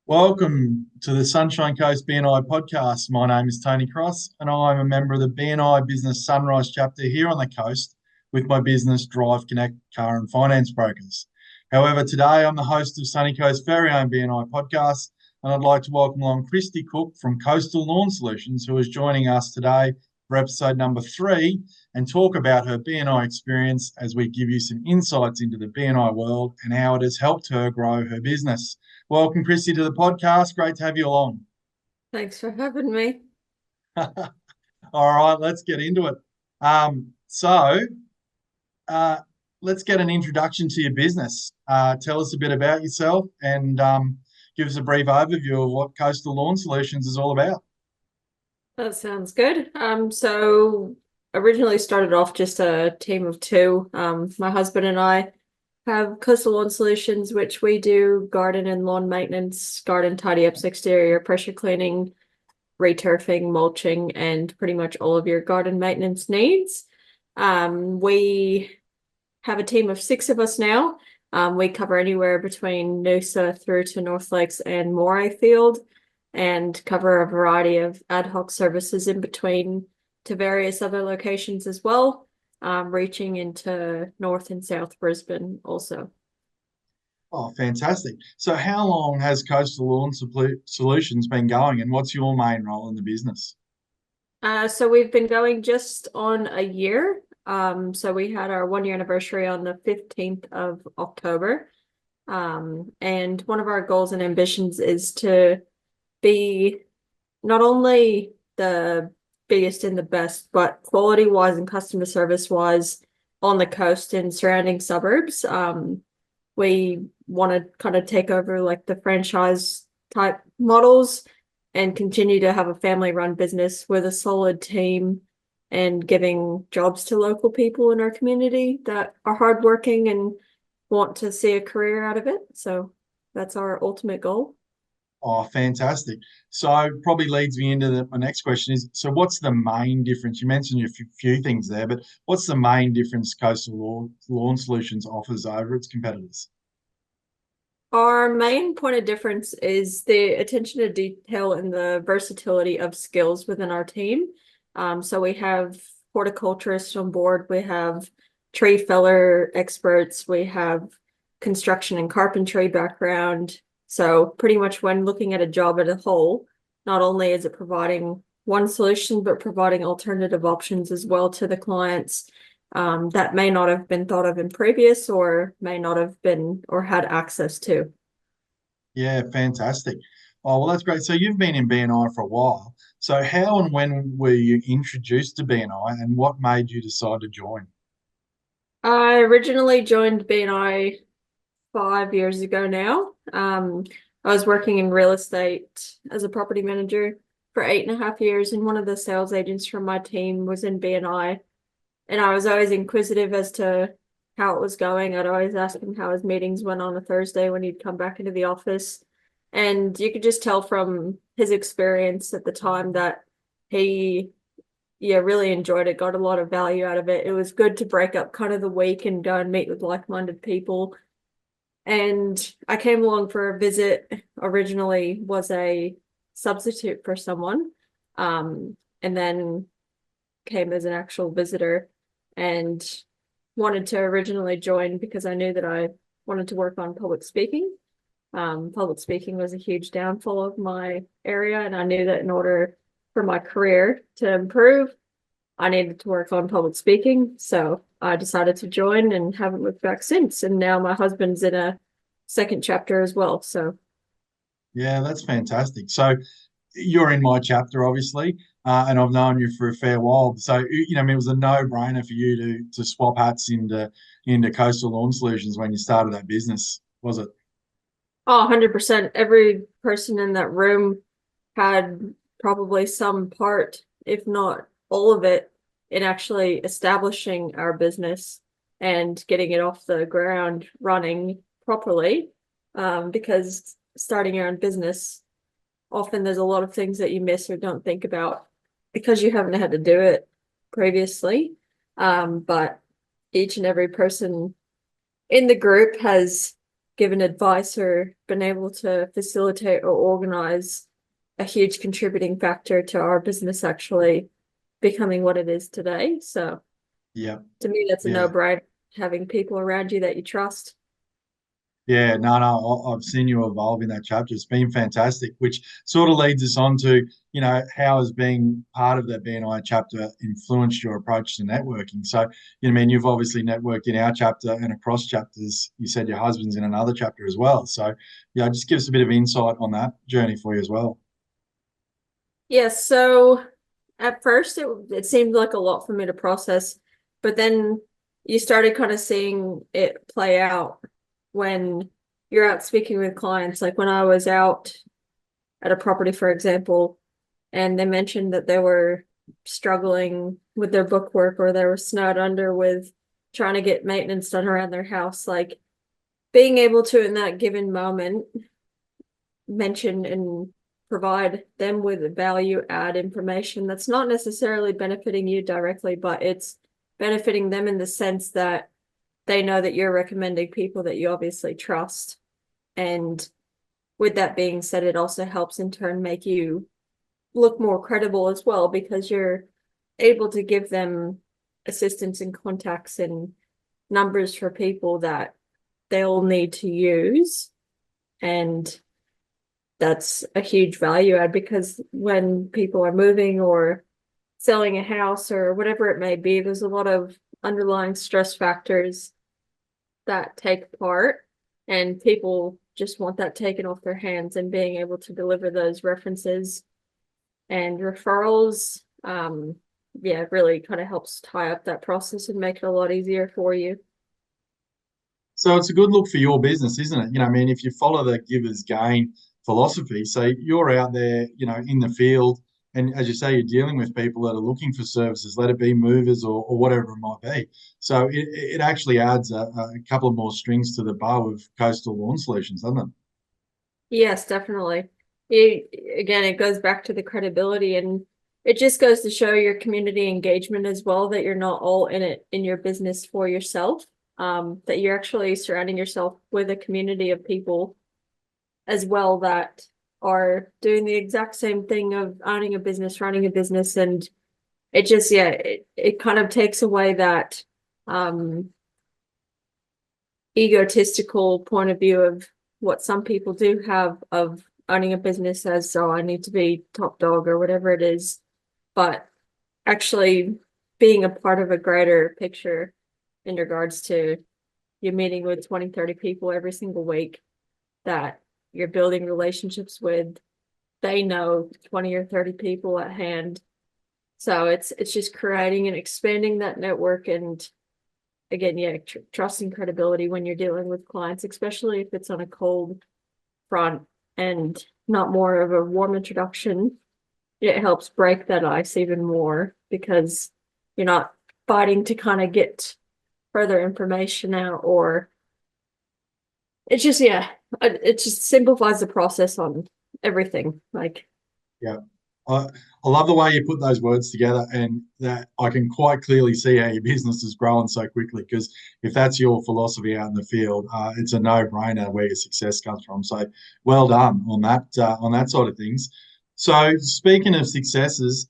Welcome to the Sunshine Coast BNI podcast. My name is Tony Cross, and I'm a member of the BNI Business Sunrise chapter here on the coast with my business Drive Connect Car and Finance Brokers. However, today I'm the host of Sunny Coast's very own BNI podcast, and I'd like to welcome along Kristy Cook from Coastal Lawn Solutions, who is joining us today for episode number 3 and talk about her BNI experience as we give you some insights into the BNI world and how it has helped her grow her business. Welcome, Christy, to the podcast. Great to have you along. Thanks for having me. All right, let's get into it. So, let's get an introduction to your business. Tell us a bit about yourself and give us a brief overview of what Coastal Lawn Solutions is all about. That sounds good. So originally started off just a team of two. My husband and I have Coastal Lawn Solutions, which we do garden and lawn maintenance, garden tidy ups, exterior pressure cleaning, returfing, mulching, and pretty much all of your garden maintenance needs. We have a team of 6 of us now. We cover anywhere between Noosa through to North Lakes and Moray Field, and cover a variety of ad hoc services in between to various other locations as well, reaching into North and South Brisbane also. Oh, fantastic. So how long has Coastal Lawn Solutions been going, and what's your main role in the business? So we've been going just on a year. So we had our 1-year anniversary on the 15th of October. And one of our goals and ambitions is to be not only the biggest and the best, but quality wise and customer service wise on the coast and surrounding suburbs. We want to kind of take over like the franchise type models and continue to have a family run business with a solid team and giving jobs to local people in our community that are hardworking and want to see a career out of it. So that's our ultimate goal. Oh, fantastic. So probably leads me into my next question is, so what's the main difference? You mentioned a few things there, but what's the main difference Lawn Solutions offers over its competitors? Our main point of difference is the attention to detail and the versatility of skills within our team. So we have horticulturists on board, we have tree feller experts, we have construction and carpentry background. So pretty much when looking at a job as a whole, not only is it providing one solution, but providing alternative options as well to the clients that may not have been thought of in previous or may not have been or had access to. Yeah, fantastic. Oh, well, that's great. So you've been in BNI for a while. So how and when were you introduced to BNI, and what made you decide to join? I originally joined BNI 5 years ago now. I was working in real estate as a property manager for 8.5 years, and one of the sales agents from my team was in BNI. And I was always inquisitive as to how it was going. I'd always ask him how his meetings went on a Thursday when he'd come back into the office. And you could just tell from his experience at the time that he, yeah, really enjoyed it, got a lot of value out of it. It was good to break up kind of the week and go and meet with like-minded people. And I came along for a visit, originally was a substitute for someone, and then came as an actual visitor and wanted to originally join because I knew that I wanted to work on public speaking. Public speaking was a huge downfall of my area, and I knew that in order for my career to improve, I needed to work on public speaking. So I decided to join and haven't looked back since. And now my husband's in a second chapter as well. So Yeah, that's fantastic. So you're in my chapter, obviously, and I've known you for a fair while. So I mean, it was a no-brainer for you to swap hats into Coastal Lawn Solutions when you started that business, was it? oh, 100%. Every person in that room had probably some part, if not all of it, in actually establishing our business and getting it off the ground running properly. Because starting your own business, often there's a lot of things that you miss or don't think about because you haven't had to do it previously. But each and every person in the group has given advice or been able to facilitate or organize a huge contributing factor to our business actually becoming what it is today. So Yeah. to me, that's a Yeah. no-brainer, having people around you that you trust. Yeah, no, I've seen you evolve in that chapter. It's been fantastic, which sort of leads us on to, how has being part of that BNI chapter influenced your approach to networking? So, I mean, you've obviously networked in our chapter and across chapters. You said your husband's in another chapter as well. So, yeah, just give us a bit of insight on that journey for you as well. Yes, so at first it seemed like a lot for me to process, but then you started kind of seeing it play out when you're out speaking with clients. Like when I was out at a property, for example, and they mentioned that they were struggling with their bookwork or they were snowed under with trying to get maintenance done around their house. Like being able to, in that given moment, mention and provide them with value add information that's not necessarily benefiting you directly, but it's benefiting them in the sense that they know that you're recommending people that you obviously trust. And with that being said, it also helps in turn make you look more credible as well, because you're able to give them assistance and contacts and numbers for people that they'll need to use. And that's a huge value add, because when people are moving or selling a house or whatever it may be, there's a lot of underlying stress factors that take part, and people just want that taken off their hands, and being able to deliver those references and referrals, yeah, really kind of helps tie up that process and make it a lot easier for you. So it's a good look for your business, isn't it? I mean, if you follow the giver's gain philosophy, so you're out there, in the field, and as you say, you're dealing with people that are looking for services, let it be movers or whatever it might be. So it actually adds a couple of more strings to the bow of coastal lawn solutions, doesn't it? Yes, definitely. Again, it goes back to the credibility, and it just goes to show your community engagement as well, that you're not all in it in your business for yourself, that you're actually surrounding yourself with a community of people as well that are doing the exact same thing of owning a business, running a business. And it just, yeah, it kind of takes away that egotistical point of view of what some people do have of owning a business as, so I need to be top dog or whatever it is, but actually being a part of a greater picture in regards to you're meeting with 20, 30 people every single week that you're building relationships with. They know 20 or 30 people at hand. So it's just creating and expanding that network, and again, yeah, trust and credibility when you're dealing with clients, especially if it's on a cold front and not more of a warm introduction. It helps break that ice even more, because you're not fighting to kind of get further information out, or it's just, yeah, it just simplifies the process on everything. Like, Yeah. I, I love the way you put those words together, and that I can quite clearly see how your business is growing so quickly. Because if that's your philosophy out in the field, it's a no-brainer where your success comes from. So well done on that side of things. So speaking of successes,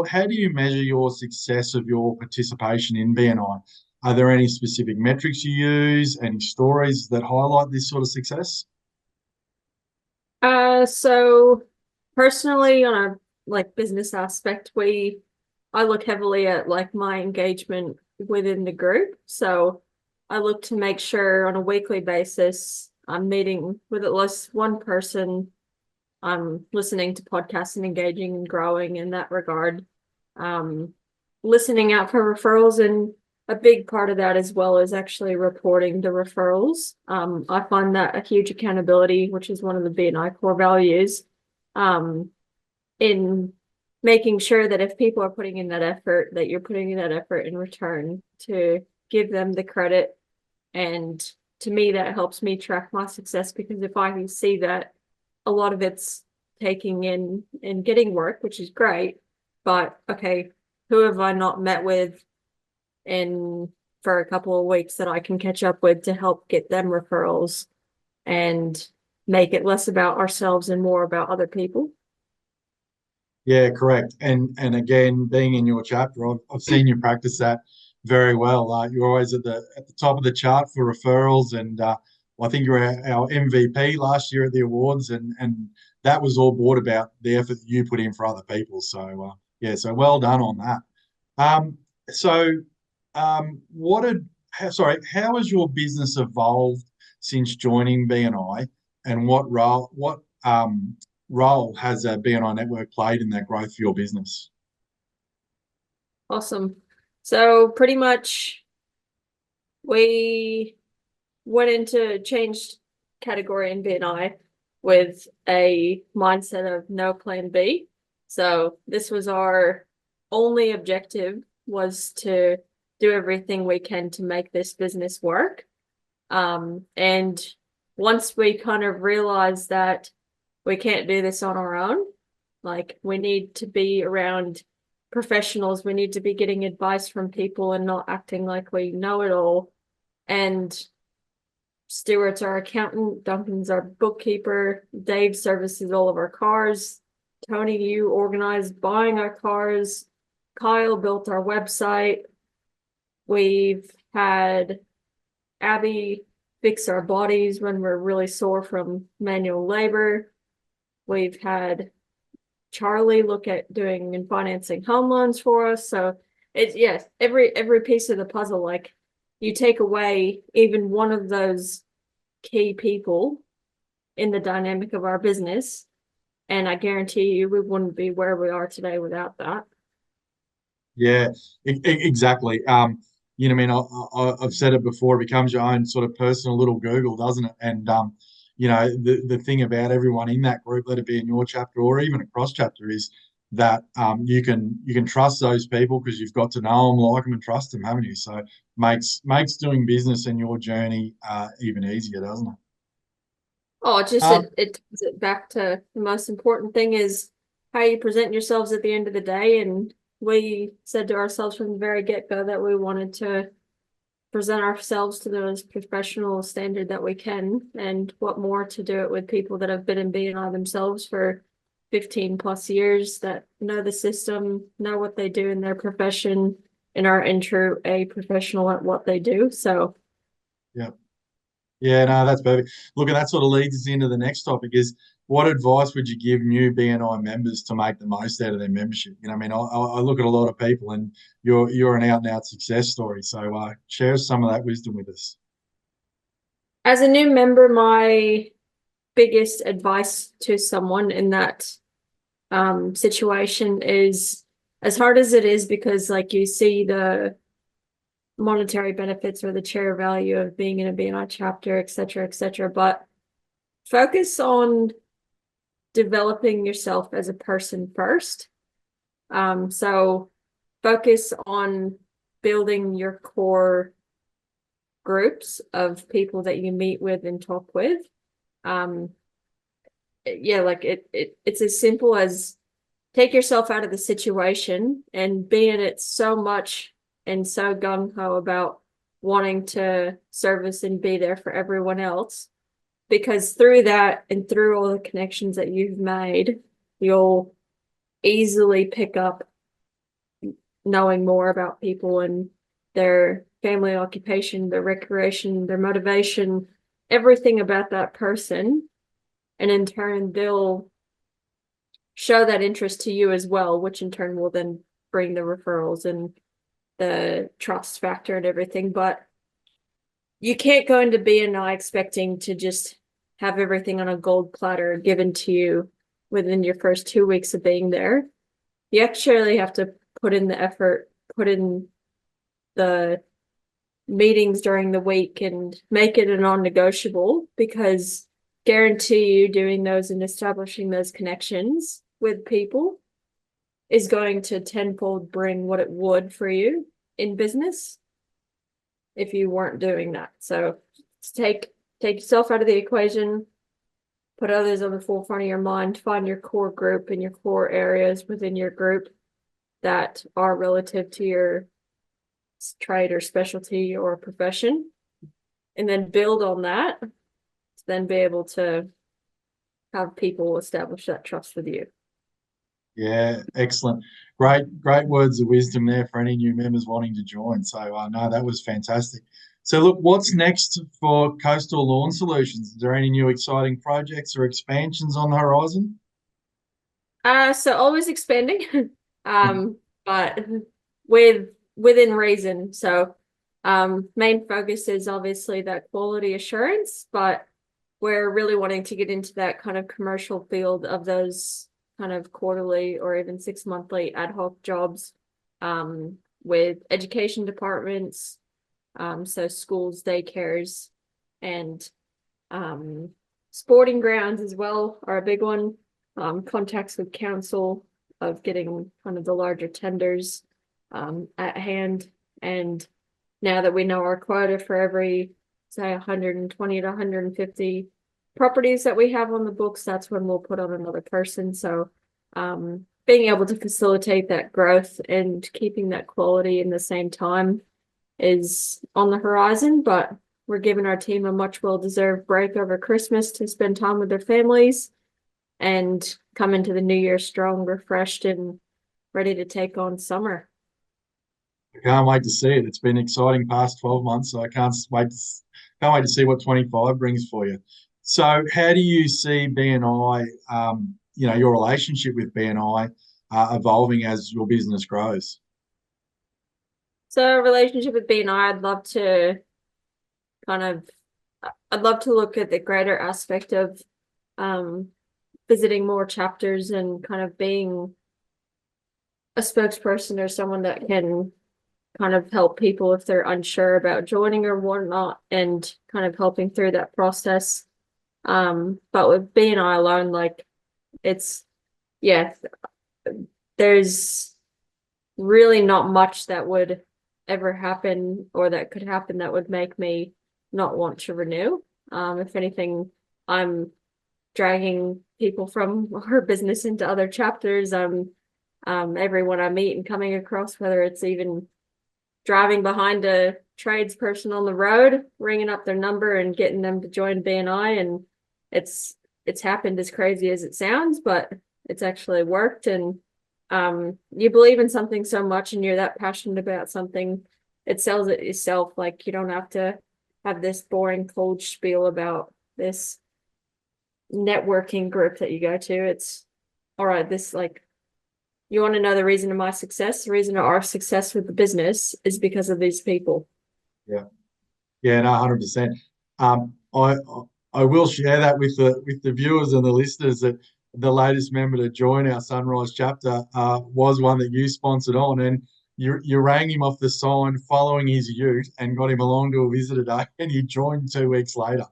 how do you measure your success of your participation in BNI? Are there any specific metrics you use? Any stories that highlight this sort of success? so personally, on a like business aspect, I look heavily at like my engagement within the group. So I look to make sure on a weekly basis I'm meeting with at least one person. I'm listening to podcasts and engaging and growing in that regard. Um, Listening out for referrals, and a big part of that as well is actually reporting the referrals. I find that a huge accountability, which is one of the BNI core values, um, in making sure that if people are putting in that effort, that you're putting in that effort in return to give them the credit. And to me, that helps me track my success, because if I can see that a lot of it's taking in and getting work, which is great, but okay, who have I not met with in for a couple of weeks that I can catch up with to help get them referrals? and make it less about ourselves and more about other people. Yeah, correct. And again, being in your chapter, I've seen you practice that very well. You're always at the top of the chart for referrals, and I think you were our MVP last year at the awards, and that was all brought about the effort that you put in for other people. So yeah, so well done on that. Um, so how has your business evolved since joining BNI, and what role has a BNI network played in that growth for your business? Awesome. So pretty much we went into changed category in BNI with a mindset of no plan B. So this was our only objective, was to do everything we can to make this business work. And once we kind of realized that we can't do this on our own, like we need to be around professionals, we need to be getting advice from people and not acting like we know it all. And Stuart's our accountant, Duncan's our bookkeeper, Dave services all of our cars, Tony, you organized buying our cars, Kyle built our website, we've had Abby fix our bodies when we're really sore from manual labor, we've had Charlie look at doing and financing home loans for us. So it's, yes, every piece of the puzzle, like you take away even one of those key people in the dynamic of our business, and I guarantee you we wouldn't be where we are today without that. Yeah, exactly. I mean, I've said it before. It becomes your own sort of personal little Google, doesn't it? And the thing about everyone in that group, let it be in your chapter or even a cross chapter, is that you can trust those people because you've got to know them, like them, and trust them, haven't you? So makes doing business and your journey even easier, doesn't it? Oh, it just Um, it turns it back to the most important thing is how you present yourselves at the end of the day. And we said to ourselves from the very get-go that we wanted to present ourselves to the most professional standard that we can. And what more to do it with people that have been in BNI themselves for 15 plus years, that know the system, know what they do in their profession, and are in true a professional at what they do. So yeah. Yeah, no, that's perfect. Look, and that sort of leads us into the next topic is what advice would you give new BNI members to make the most out of their membership? I mean, I look at a lot of people and you're an out and out success story. So share some of that wisdom with us. as a new member, my biggest advice to someone in that situation is, as hard as it is, because like you see the monetary benefits or the share value of being in a BNI chapter, et cetera, but focus on developing yourself as a person first. So focus on building your core groups of people that you meet with and talk with. Um, yeah, like it's as simple as take yourself out of the situation and be in it so much and so gung-ho about wanting to service and be there for everyone else, because through that and through all the connections that you've made, you'll easily pick up knowing more about people and their family occupation, their recreation, their motivation, everything about that person. And in turn, they'll show that interest to you as well, which in turn will then bring the referrals and the trust factor and everything. But you can't go into BNI expecting to just have everything on a gold platter given to you within your first 2 weeks of being there. You actually have to put in the effort, put in the meetings during the week and make it a non-negotiable, because guarantee you doing those and establishing those connections with people is going to tenfold bring what it would for you in business if you weren't doing that. So take yourself out of the equation, put others on the forefront of your mind, find your core group and your core areas within your group that are relative to your trade or specialty or profession, and then build on that then be able to have people establish that trust with you. Yeah, excellent. Great words of wisdom there for any new members wanting to join. So, no, that was fantastic. So, look, what's next for Coastal Lawn Solutions? Is there any new exciting projects or expansions on the horizon? So always expanding, but within reason. So, main focus is obviously that quality assurance, but we're really wanting to get into that kind of commercial field of those kind of quarterly or even 6 monthly ad hoc jobs, with education departments, so schools, daycares, and sporting grounds as well are a big one. Contacts with council of getting kind of the larger tenders at hand. And now that we know our quota for every, say, 120 to 150 properties that we have on the books, that's when we'll put on another person. So being able to facilitate that growth and keeping that quality in the same time is on the horizon, but we're giving our team a much well-deserved break over Christmas to spend time with their families and come into the new year strong, refreshed, and ready to take on summer. I can't wait to see it. It's been exciting past 12 months, so I can't wait to see what 25 brings for you. So, how do you see BNI, your relationship with BNI evolving as your business grows? So, relationship with BNI, I'd love to look at the greater aspect of visiting more chapters and kind of being a spokesperson or someone that can kind of help people if they're unsure about joining or whatnot, and kind of helping through that process. But with BNI alone, like there's really not much that would ever happen or that could happen that would make me not want to renew. If anything, I'm dragging people from our business into other chapters. Everyone I meet and coming across, whether it's even driving behind a tradesperson on the road, ringing up their number and getting them to join BNI. And it's happened as crazy as it sounds, but it's actually worked. And you believe in something so much and you're that passionate about something, it sells it yourself. Like, you don't have to have this boring cold spiel about this networking group that you go to. It's all right, you want to know the reason of my success? The reason of our success with the business is because of these people. Yeah, no, 100%. I will share that with the viewers and the listeners that the latest member to join our Sunrise chapter was one that you sponsored on, and you rang him off the sign following his ute and got him along to a visitor day, and he joined 2 weeks later.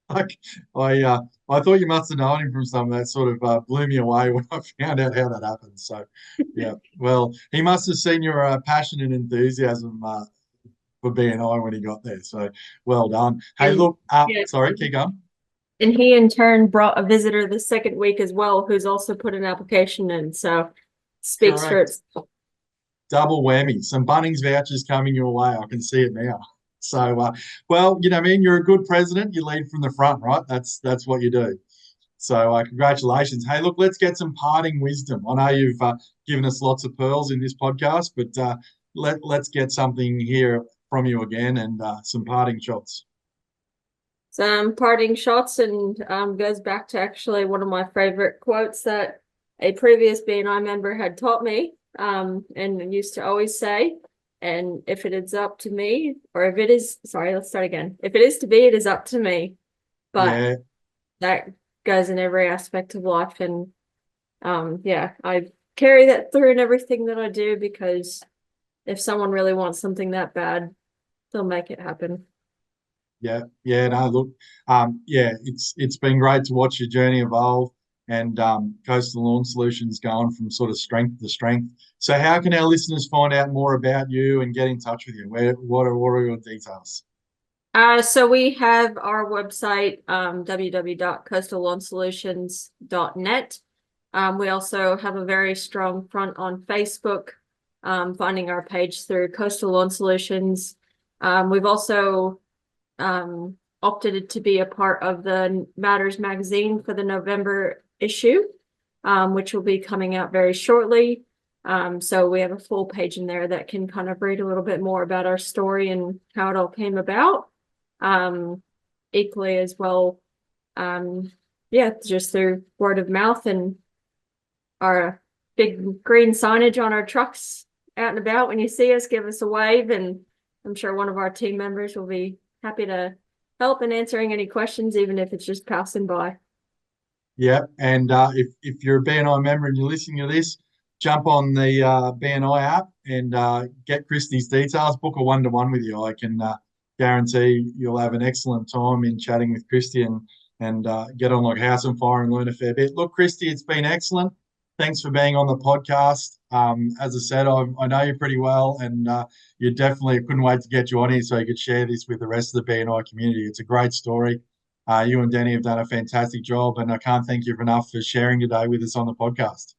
Like, I thought you must have known him from something that sort of blew me away when I found out how that happened. So, yeah, well, he must have seen your passion and enthusiasm for BNI when he got there. So, well done. Hey, look, sorry, keep going. And he in turn brought a visitor the second week as well, who's also put an application in. So, speaks for itself. Double whammy. Some Bunnings vouchers coming your way. I can see it now. So, well, you're a good president. You lead from the front, right? That's what you do. So, congratulations. Hey, look, let's get some parting wisdom. I know you've given us lots of pearls in this podcast, but let's get something here from you again, and some parting shots. Some parting shots, and goes back to actually one of my favorite quotes that a previous BNI member had taught me, and used to always say. And if it is up to me, or if it is, sorry, let's start again. If it is to be, it is up to me. But that goes in every aspect of life. And I carry that through in everything that I do, because if someone really wants something that bad, they'll make it happen. No, look, it's been great to watch your journey evolve, and Coastal Lawn Solutions going from sort of strength to strength. So how can our listeners find out more about you and get in touch with you? What are your details? So we have our website, www.coastallawnsolutions.net. We also have a very strong front on Facebook, finding our page through Coastal Lawn Solutions. We've also opted to be a part of the Matters magazine for the November issue, which will be coming out very shortly. So we have a full page in there that can kind of read a little bit more about our story and how it all came about. Equally as well, just through word of mouth and our big green signage on our trucks out and about. When you see us, give us a wave, and I'm sure one of our team members will be happy to help in answering any questions, even if it's just passing by. Yeah, and if you're a BNI member and you're listening to this, jump on the BNI app and get Kristy's details. Book a one-to-one with you. I can guarantee you'll have an excellent time in chatting with Kristy and get on like house on fire and learn a fair bit. Look, Kristy, it's been excellent. Thanks for being on the podcast. As I said, I know you pretty well, and you definitely couldn't wait to get you on here so you could share this with the rest of the BNI community. It's a great story. You and Danny have done a fantastic job, and I can't thank you enough for sharing today with us on the podcast.